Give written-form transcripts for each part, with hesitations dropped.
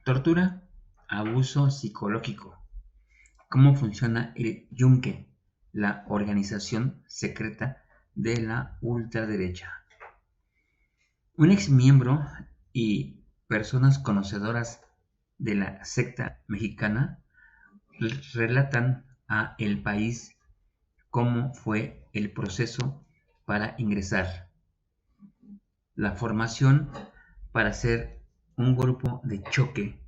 Tortura, abuso psicológico. ¿Cómo funciona el Yunque, la organización secreta de la ultraderecha? Un ex miembro y personas conocedoras de la secta mexicana relatan a El País cómo fue el proceso para ingresar, la formación para ser un grupo de choque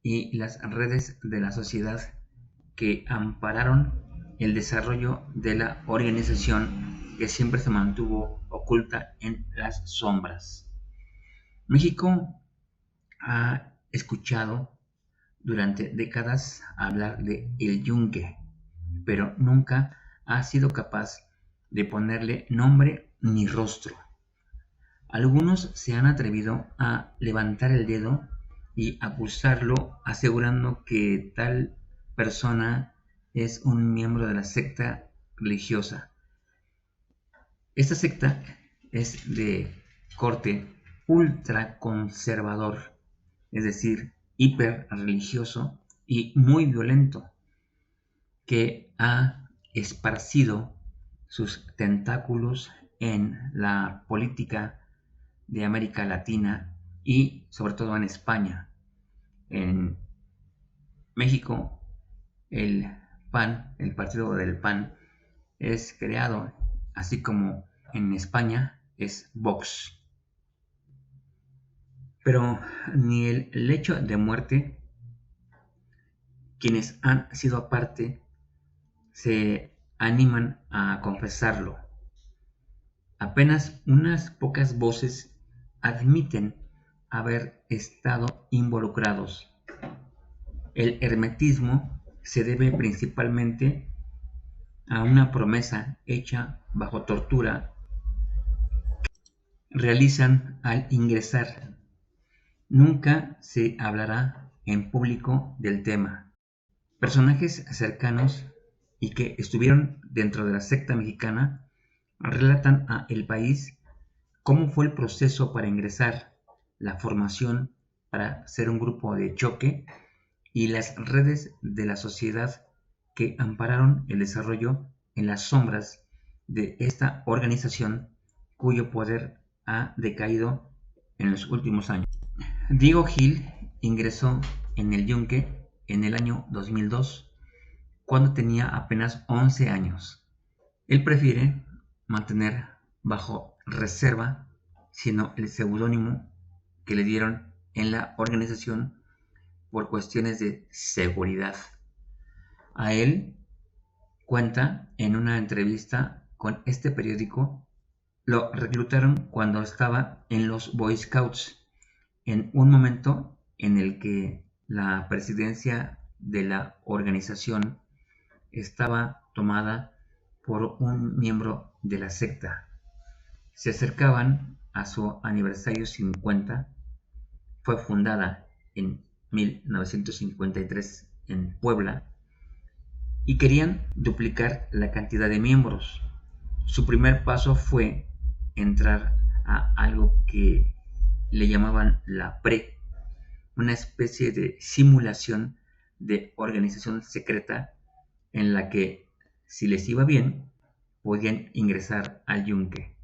y las redes de la sociedad que ampararon el desarrollo de la organización que siempre se mantuvo oculta en las sombras. México ha escuchado durante décadas hablar de el Yunque, pero nunca ha sido capaz de ponerle nombre ni rostro. Algunos se han atrevido a levantar el dedo y acusarlo asegurando que tal persona es un miembro de la secta religiosa. Esta secta es de corte ultraconservador, es decir, hiper religioso y muy violento, que ha esparcido sus tentáculos en la política de América Latina y sobre todo en España. En México, el PAN, el partido del PAN, es creado, así como en España es Vox. Pero ni el lecho de muerte, quienes han sido aparte, se animan a confesarlo. Apenas unas pocas voces admiten haber estado involucrados. El hermetismo se debe principalmente a una promesa hecha bajo tortura que realizan al ingresar. Nunca se hablará en público del tema. Personajes cercanos y que estuvieron dentro de la secta mexicana relatan a El País cómo fue el proceso para ingresar, la formación para ser un grupo de choque y las redes de la sociedad que ampararon el desarrollo en las sombras de esta organización cuyo poder ha decaído en los últimos años. Diego Gil ingresó en el Yunque en el año 2002, cuando tenía apenas 11 años. Él prefiere mantener bajo reserva, sino el seudónimo que le dieron en la organización por cuestiones de seguridad. A él cuenta en una entrevista con este periódico, lo reclutaron cuando estaba en los Boy Scouts, en un momento en el que la presidencia de la organización estaba tomada por un miembro de la secta. Se acercaban a su aniversario 50, fue fundada en 1953 en Puebla, y querían duplicar la cantidad de miembros. Su primer paso fue entrar a algo que le llamaban la PRE, una especie de simulación de organización secreta en la que, si les iba bien, podían ingresar al Yunque.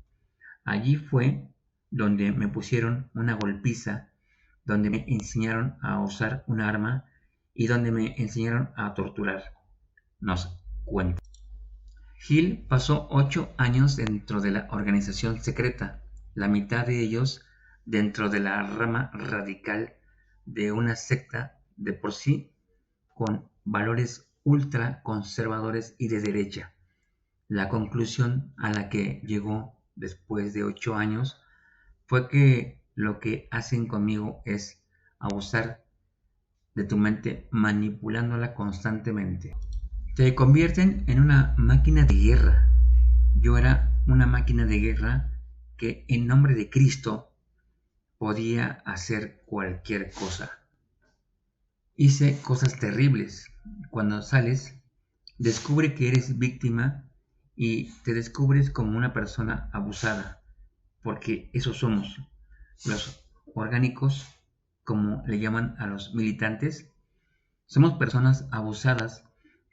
Allí fue donde me pusieron una golpiza, donde me enseñaron a usar un arma y donde me enseñaron a torturar. Nos cuenta. Gil pasó 8 años dentro de la organización secreta, la mitad de ellos dentro de la rama radical de una secta de por sí con valores ultra conservadores y de derecha. La conclusión a la que llegó después de 8 años fue que lo que hacen conmigo es abusar de tu mente manipulándola constantemente. Te convierten en una máquina de guerra. Yo era una máquina de guerra que en nombre de Cristo podía hacer cualquier cosa. Hice cosas terribles. Cuando sales, descubre que eres víctima y te descubres como una persona abusada, porque eso somos, los orgánicos como le llaman a los militantes, somos personas abusadas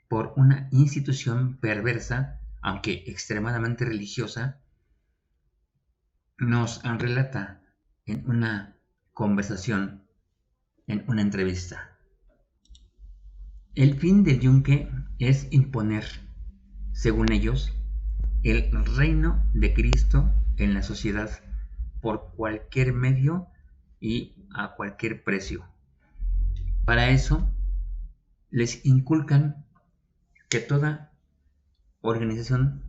por una institución perversa, aunque extremadamente religiosa, nos relata en una conversación, en una entrevista. El fin del yunque es imponer, según ellos, el reino de Cristo en la sociedad por cualquier medio y a cualquier precio. Para eso, les inculcan que toda organización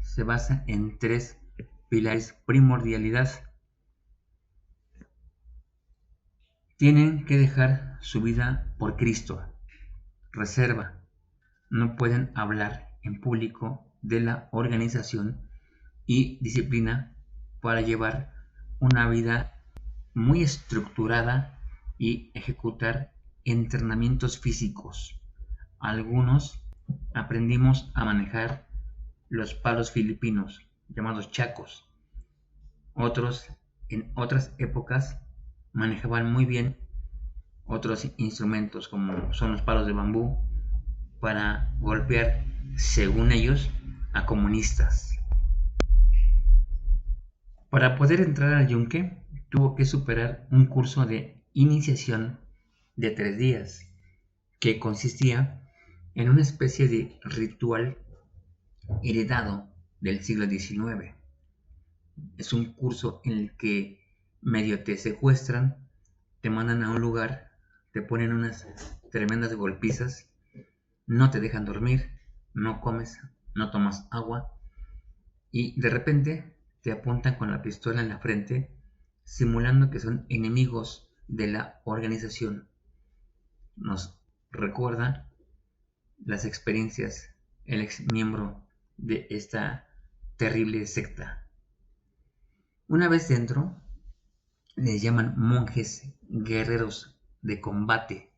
se basa en tres pilares: primordialidad. Tienen que dejar su vida por Cristo. Reserva. No pueden hablar en público de la organización. Y disciplina para llevar una vida muy estructurada y ejecutar entrenamientos físicos. Algunos aprendimos a manejar los palos filipinos, llamados chacos. Otros, en otras épocas, manejaban muy bien otros instrumentos, como son los palos de bambú, para golpear, según ellos, a comunistas. Para poder entrar al yunque, tuvo que superar un curso de iniciación de 3 días, que consistía en una especie de ritual heredado del siglo XIX. Es un curso en el que medio te secuestran, te mandan a un lugar, te ponen unas tremendas golpizas, no te dejan dormir, no comes, no tomas agua, y de repente te apuntan con la pistola en la frente, simulando que son enemigos de la organización. Nos recuerda las experiencias el ex miembro de esta terrible secta. Una vez dentro, les llaman monjes guerreros de combate.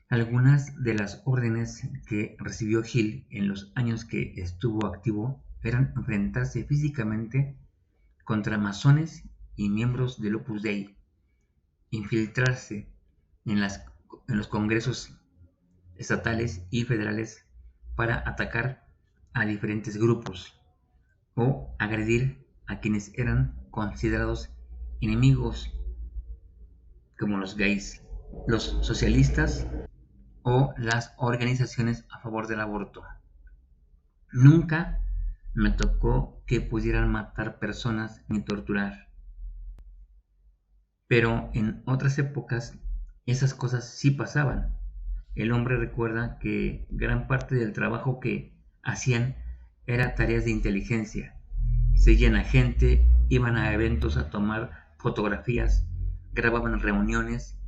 Algunas de las órdenes que recibió Hill en los años que estuvo activo eran enfrentarse físicamente contra masones y miembros del Opus Dei, infiltrarse en los congresos estatales y federales para atacar a diferentes grupos o agredir a quienes eran considerados enemigos, como los gays, los socialistas o las organizaciones a favor del aborto. Nunca me tocó que pudieran matar personas ni torturar, pero en otras épocas esas cosas sí pasaban. El hombre recuerda que gran parte del trabajo que hacían era tareas de inteligencia. Seguían a gente, iban a eventos a tomar fotografías, grababan reuniones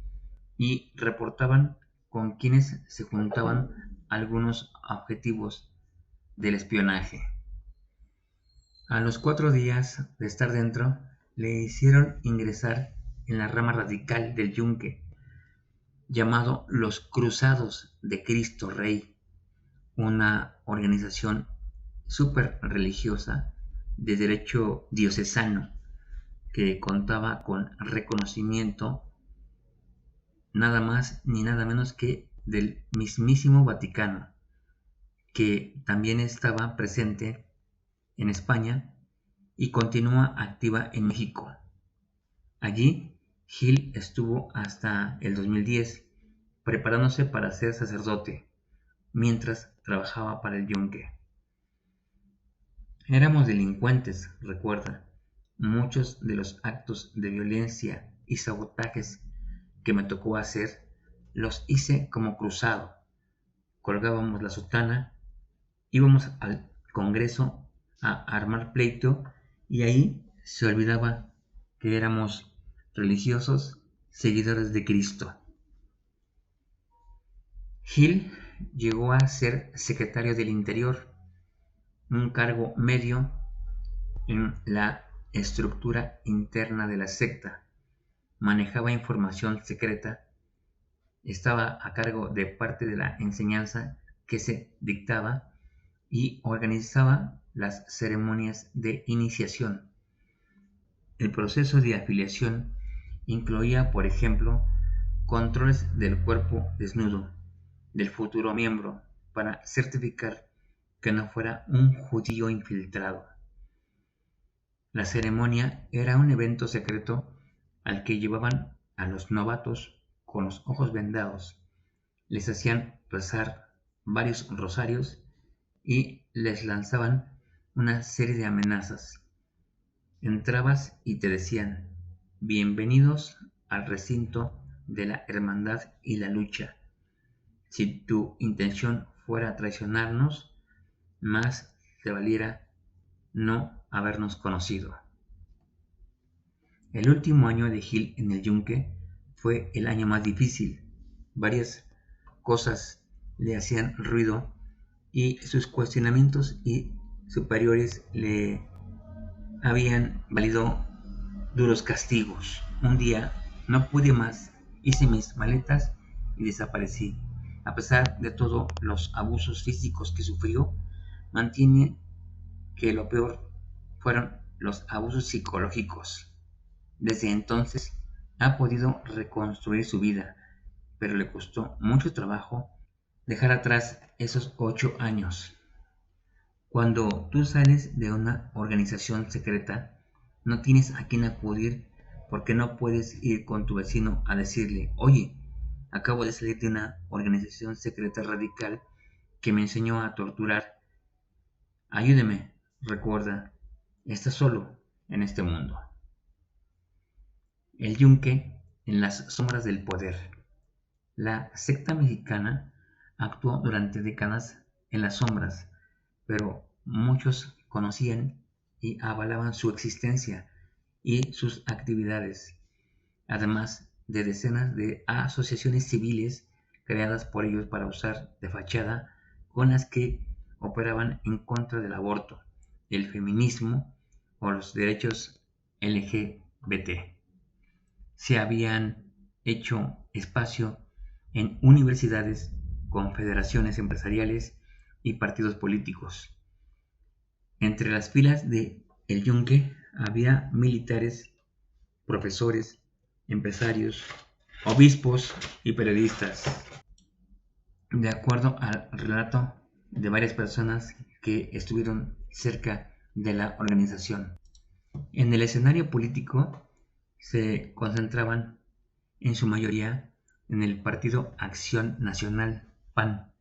y reportaban con quienes se juntaban algunos objetivos del espionaje. A los 4 días de estar dentro, le hicieron ingresar en la rama radical del yunque, llamado los Cruzados de Cristo Rey, una organización súper religiosa de derecho diocesano que contaba con reconocimiento nada más ni nada menos que del mismísimo Vaticano, que también estaba presente en España y continúa activa en México. Allí, Hill estuvo hasta el 2010 preparándose para ser sacerdote, mientras trabajaba para el yunque. Éramos delincuentes, recuerda. Muchos de los actos de violencia y sabotajes que me tocó hacer los hice como cruzado. Colgábamos la sotana, íbamos al Congreso a armar pleito y ahí se olvidaba que éramos religiosos seguidores de Cristo. Hill llegó a ser secretario del Interior, un cargo medio en la estructura interna de la secta. Manejaba información secreta, estaba a cargo de parte de la enseñanza que se dictaba y organizaba las ceremonias de iniciación. El proceso de afiliación incluía, por ejemplo, controles del cuerpo desnudo del futuro miembro para certificar que no fuera un judío infiltrado. La ceremonia era un evento secreto al que llevaban a los novatos con los ojos vendados, les hacían rezar varios rosarios y les lanzaban una serie de amenazas. Entrabas y te decían: bienvenidos al recinto de la hermandad y la lucha. Si tu intención fuera traicionarnos, más te valiera no habernos conocido. El último año de Gil en el Yunque fue el año más difícil. Varias cosas le hacían ruido y sus cuestionamientos y superiores le habían valido duros castigos. Un día no pude más, hice mis maletas y desaparecí. A pesar de todos los abusos físicos que sufrió, mantiene que lo peor fueron los abusos psicológicos. Desde entonces ha podido reconstruir su vida, pero le costó mucho trabajo dejar atrás esos 8 años. Cuando tú sales de una organización secreta, no tienes a quién acudir porque no puedes ir con tu vecino a decirle: oye, acabo de salir de una organización secreta radical que me enseñó a torturar. Ayúdeme. Recuerda, estás solo en este mundo. El Yunque en las sombras del poder. La secta mexicana actuó durante décadas en las sombras, pero muchos conocían y avalaban su existencia y sus actividades, además de decenas de asociaciones civiles creadas por ellos para usar de fachada, con las que operaban en contra del aborto, el feminismo o los derechos LGBT. Se habían hecho espacio en universidades, confederaciones empresariales y partidos políticos. Entre las filas de El Yunque había militares, profesores, empresarios, obispos y periodistas. De acuerdo al relato de varias personas que estuvieron cerca de la organización, en el escenario político se concentraban en su mayoría en el Partido Acción Nacional, PAN,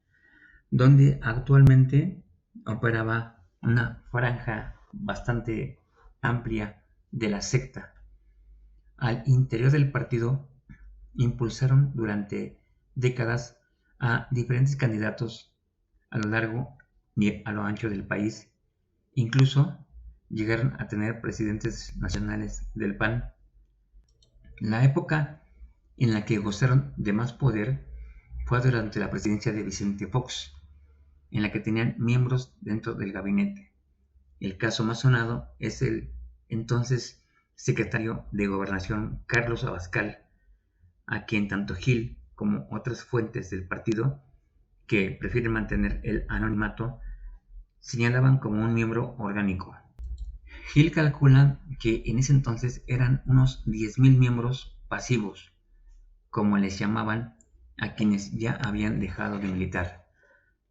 donde actualmente operaba una franja bastante amplia de la secta. Al interior del partido impulsaron durante décadas a diferentes candidatos a lo largo y a lo ancho del país. Incluso llegaron a tener presidentes nacionales del PAN. La época en la que gozaron de más poder fue durante la presidencia de Vicente Fox, en la que tenían miembros dentro del gabinete. El caso más sonado es el entonces secretario de Gobernación Carlos Abascal, a quien tanto Gil como otras fuentes del partido, que prefieren mantener el anonimato, señalaban como un miembro orgánico. Gil calcula que en ese entonces eran unos 10.000 miembros pasivos, como les llamaban a quienes ya habían dejado de militar.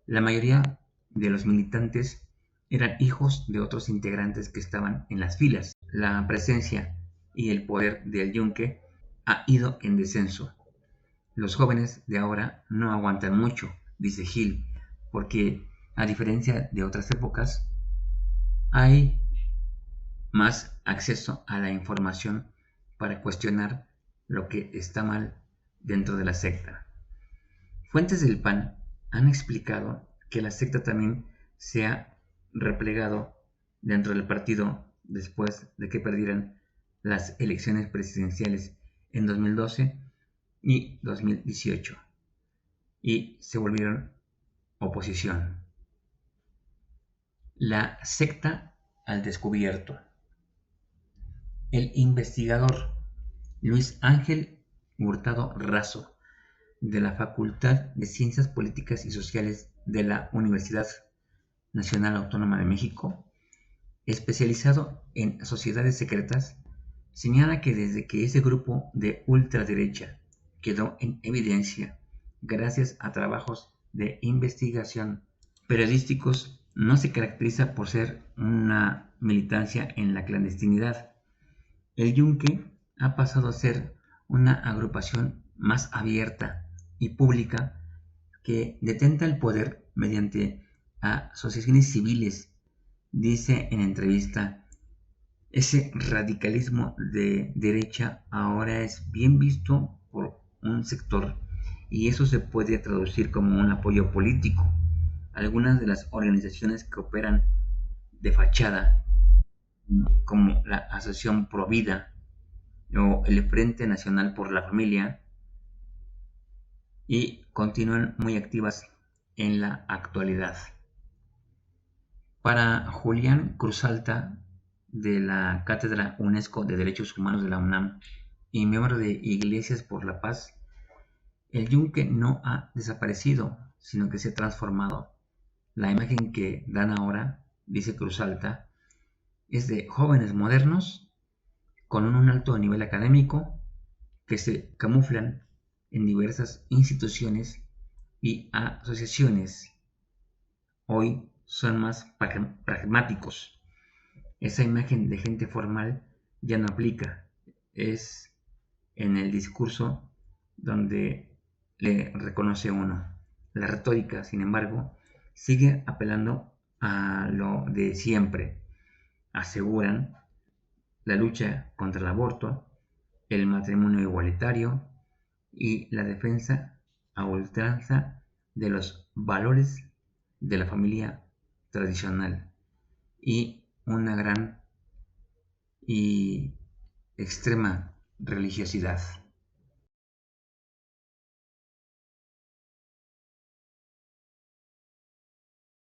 La mayoría de los militantes eran hijos de otros integrantes que estaban en las filas. La presencia y el poder del Yunque ha ido en descenso. Los jóvenes de ahora no aguantan mucho, dice Gil, porque a diferencia de otras épocas, hay más acceso a la información para cuestionar lo que está mal dentro de la secta. Fuentes del PAN han explicado que la secta también se ha replegado dentro del partido después de que perdieran las elecciones presidenciales en 2012 y 2018 y se volvieron oposición. La secta al descubierto. El investigador Luis Ángel Hurtado Razo, de la Facultad de Ciencias Políticas y Sociales de la Universidad Nacional Autónoma de México, especializado en sociedades secretas, señala que desde que ese grupo de ultraderecha quedó en evidencia gracias a trabajos de investigación periodísticos, no se caracteriza por ser una militancia en la clandestinidad. El Yunque ha pasado a ser una agrupación más abierta y pública que detenta el poder mediante asociaciones civiles. Dice en entrevista: ese radicalismo de derecha ahora es bien visto por un sector y eso se puede traducir como un apoyo político. Algunas de las organizaciones que operan de fachada, como la Asociación Provida o el Frente Nacional por la Familia, y continúan muy activas en la actualidad. Para Julián Cruzalta, de la Cátedra UNESCO de Derechos Humanos de la UNAM y miembro de Iglesias por la Paz, el Yunque no ha desaparecido, sino que se ha transformado. La imagen que dan ahora, dice Cruzalta, es de jóvenes modernos con un alto nivel académico que se camuflan en diversas instituciones y asociaciones. Hoy son más pragmáticos. Esa imagen de gente formal ya no aplica. Es en el discurso donde le reconoce uno. La retórica, sin embargo, sigue apelando a lo de siempre. Aseguran la lucha contra el aborto, el matrimonio igualitario y la defensa a ultranza de los valores de la familia tradicional y una gran y extrema religiosidad.